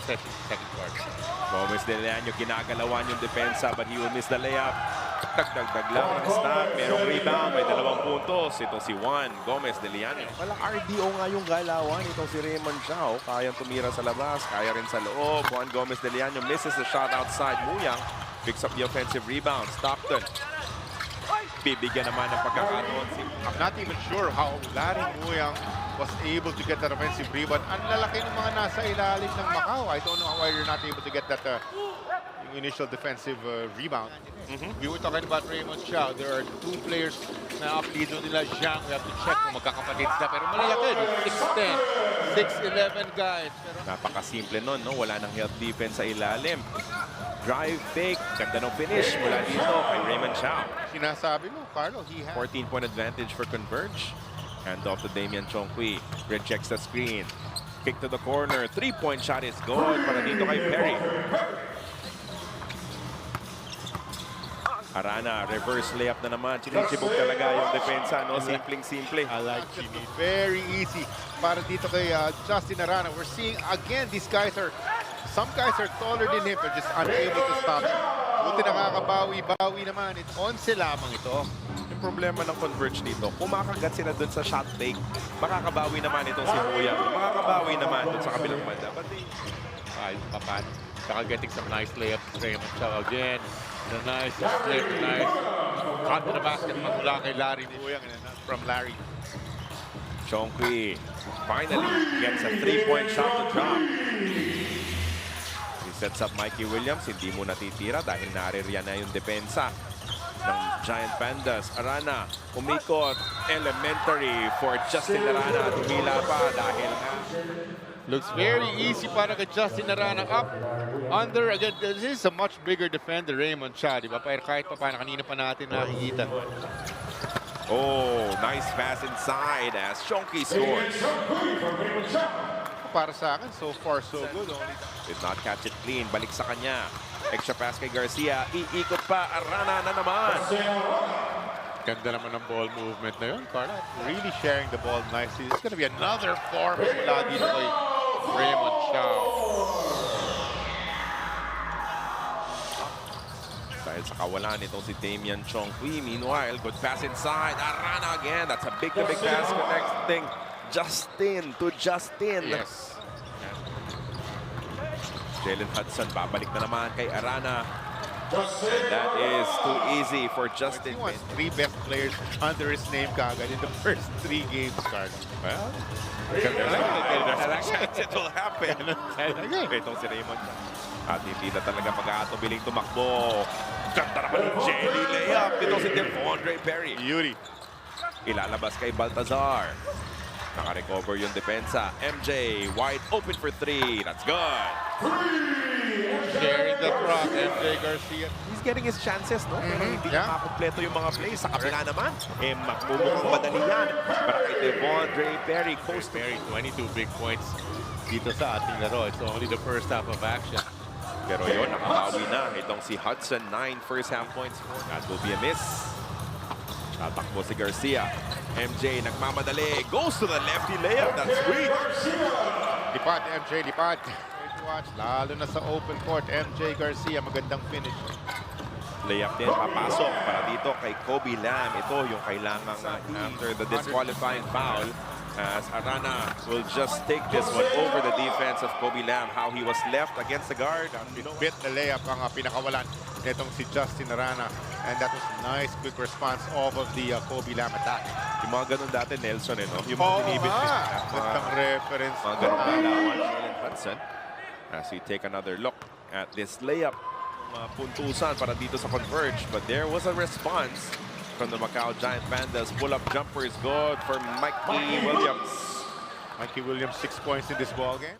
possession second quarter. Gomez de Leon ginagalawan yung depensa but he will miss the layup. Dagdag lang ng stop. Merong rebound. May 2 puntos. Ito si Juan Gomez de Leon. Walang RDO nga yung galawan. Itong si Raymond Chow. Kayang tumira sa labas. Kaya rin sa loob. Juan Gomez de Leon misses the shot outside. Muyang picks up the offensive rebound. Stockton. Bibigyan naman ng pagkakataon si I'm not even sure how Larry Muyang was able to get that offensive rebound. Ang lalaki ng mga nasa ilalim ng Macau. I don't know why you're not able to get that initial defensive rebound. We were talking about Raymond Chow. There are 2 players na apelido nila Zhang. We have to check kung magkakapatid sila. Pero malalaki, 6'10", 6'11 guys. Pero napakasimple nun, no? Wala nang help defense sa ilalim. Drive fake. Ganda ng finish mula dito kay Raymond Chow. sinasabi mo, Carlo, he has 14-point advantage for Converge. Hand off to Damian Chongqui. Rejects the screen. Kick to the corner. 3-point shot is good para dito kay Perry. Arana, reverse layup na naman. Chinichibog talaga yung depensa, no? Simpleng-simple. I like Jimmy. Very easy para dito kay Justin Arana. We're seeing again, some guys are taller than him, but just unable to stop him. Buti nakakabawi-bawi naman. It's 11 lamang ito. Yung problema ng Converge dito, kumakagat sila dun sa shot take. Makakabawi naman itong si Muyang. Makakabawi naman dun sa kabilang banda. But Papan. Saka getting some nice layups. Raymond Chow again. The nice slip, nice. Cut to the basket mula kay Larry Muyang from Larry. Chongqui finally gets a 3-point shot to drop. He sets up Mikey Williams. Hindi mo natitira dahil naririyan na yung depensa ng Giant Pandas. Arana, umikot. Elementary for Justin Arana. Tumila pa dahil Looks very easy para kay Justin Arana up. Under, again, this is a much bigger defender, Raymond Chow, di ba? Pero kahit pa paano, kanina pa natin nakikita. oh, nice pass inside as Chongqui scores. Para sa akin, so far so good. Did not catch it clean. Balik sa kanya. Extra pass kay Garcia. Iikot pa. Arana na naman. Ganda naman ng ball movement na yun, Carla. Really sharing the ball nicely. It's gonna be another form mula dito kay Raymond Chow. Dahil sa kawalan itong si Damian Chongqui. Meanwhile, good pass inside. Arana again. That's a big pass connecting Justin to Justin. Yes. Jalen Hudson babalik na naman kay Arana. And that is too easy for Justin. He wants 3 best players under his name kagad in the first 3 games, Carla. Well, there's a chance it will happen. Itong si Raymond. At hindi na talaga mag-aatubiling tumakbo. Ganda naman yung jelly layup. Ito si Devondre Perry. Beauty. Ilalabas kay Baltazar. Naka-recover yung depensa. MJ wide open for 3. That's good. Sharing the rock, MJ Garcia. He's getting his chances, no? Pero hindi niya makompleto yung mga plays. Sa kabila naman, magmumukhang madali yan. Para kay Devondre Perry, coast Perry, 22 big points dito sa ating laro. It's only the first half of action. Pero yun, nakabawi na. Itong si Hudson, 9 first half points. That will be a miss. Tatakbo si Garcia. MJ nagmamadali. Goes to the lefty layup. That's sweet. Lipat, MJ, lipat. Watch, lalo na sa open court, MJ Garcia, magandang finish. Layup din, papasok para dito kay Kobe Lam. Ito yung kailangan after the disqualifying foul. As Arana will just take this one over the defense of Kobe Lam. How he was left against the guard. Bit na layup ang pinakawalan nitong si Justin Arana. And that was a nice quick response off of the Kobe Lam attack. Yung mga ganun dati, Nelson, eh, no? Yung mga binibit. Magandang reference. Mga ganun galawan. Jalen Hudson. As we take another look at this layup. Puntusan para dito sa Converge. But there was a response from the Macau Giant Pandas. Pull-up jumper is good for Mikey Williams. Mikey Williams, 6 points in this ball game.